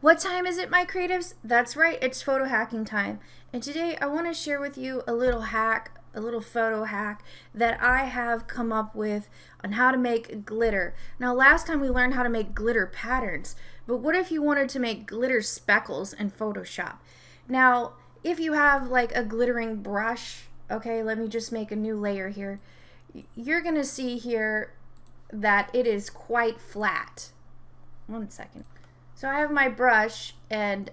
What time is it, my creatives? That's right, it's photo hacking time. And today I want to share with you a little hack, a little photo hack that I have come up with on how to make glitter. Now, last time we learned how to make glitter patterns, but what if you wanted to make glitter speckles in Photoshop? Now, if you have like a glittering brush, okay, let me just make a new layer here. You're gonna see here that it is quite flat. One second. So I have my brush and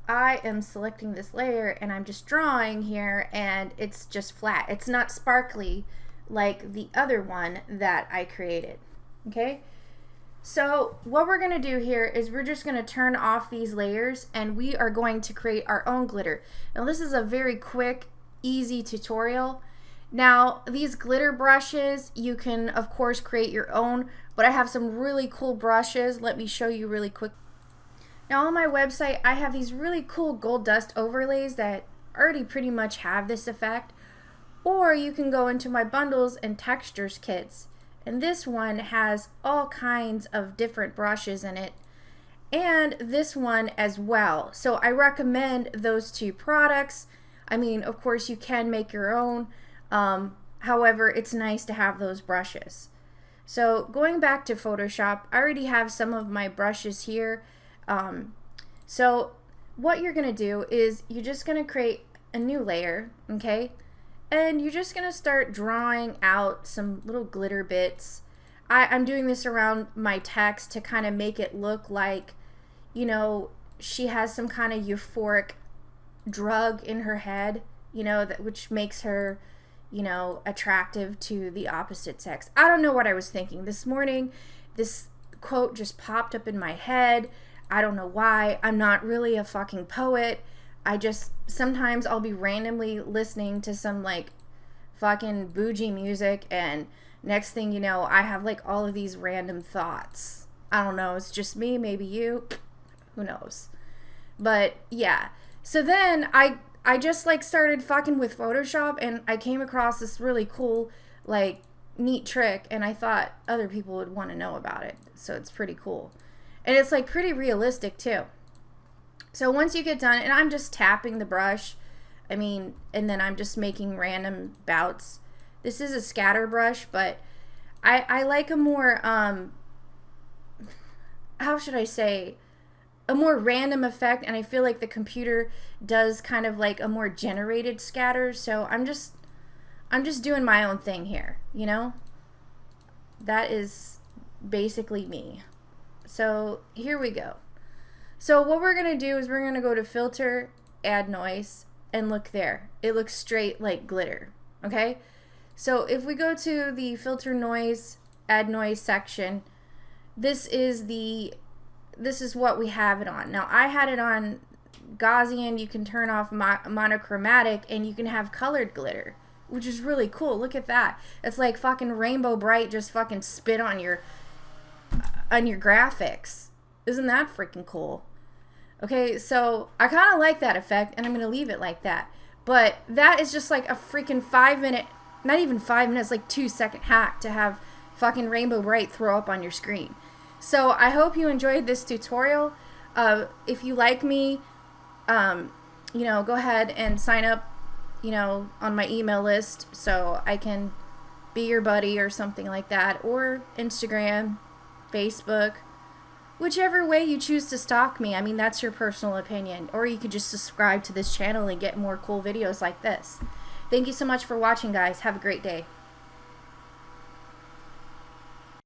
I am selecting this layer and I'm just drawing here and it's just flat. It's not sparkly like the other one that I created. Okay? So what we're going to do here is we're just going to turn off these layers and we are going to create our own glitter. Now this is a very quick, easy tutorial. Now these glitter brushes, you can of course create your own, but I have some really cool brushes. Let me show you really quick. Now on my website I have these really cool gold dust overlays that already pretty much have this effect, or you can go into my bundles and textures kits, and this one has all kinds of different brushes in it, and this one as well. So I recommend those two products. I mean, of course you can make your own, however it's nice to have those brushes. So going back to Photoshop, I already have some of my brushes here. So what you're gonna do is you're just gonna create a new layer, okay, and you're just gonna start drawing out some little glitter bits. I'm doing this around my text to kind of make it look like, you know, she has some kind of euphoric drug in her head, you know, that which makes her, you know, attractive to the opposite sex. I don't know what I was thinking this morning. This quote just popped up in my head. I don't know why. I'm not really a fucking poet. I just, sometimes I'll be randomly listening to some like fucking bougie music and next thing you know, I have like all of these random thoughts. I don't know, it's just me, maybe you, who knows. But yeah, so then I just like started fucking with Photoshop and I came across this really cool like neat trick and I thought other people would want to know about it. So it's pretty cool. And it's like pretty realistic too. So once you get done, and I'm just tapping the brush, I mean, and then I'm just making random bouts. This is a scatter brush, but I like a more, how should I say, a more random effect, and I feel like the computer does kind of like a more generated scatter, so I'm just doing my own thing here, you know? That is basically me. So here we go. So what we're gonna do is we're gonna go to filter, add noise, and look there. It looks straight like glitter, okay? So if we go to the filter noise, add noise section, this is what we have it on. Now I had it on Gaussian. You can turn off monochromatic and you can have colored glitter, which is really cool. Look at that. It's like fucking Rainbow Brite just fucking spit on your graphics. Isn't that freaking cool? Okay, so I kind of like that effect and I'm gonna leave it like that, but that is just like a freaking 5-minute, not even 5 minutes, like 2-second hack to have fucking Rainbow Brite throw up on your screen. So I hope you enjoyed this tutorial. If you like me, you know, go ahead and sign up, you know, on my email list so I can be your buddy or something like that, or Instagram, Facebook, whichever way you choose to stalk me. I mean, that's your personal opinion. Or you could just subscribe to this channel and get more cool videos like this. Thank you so much for watching, guys. Have a great day.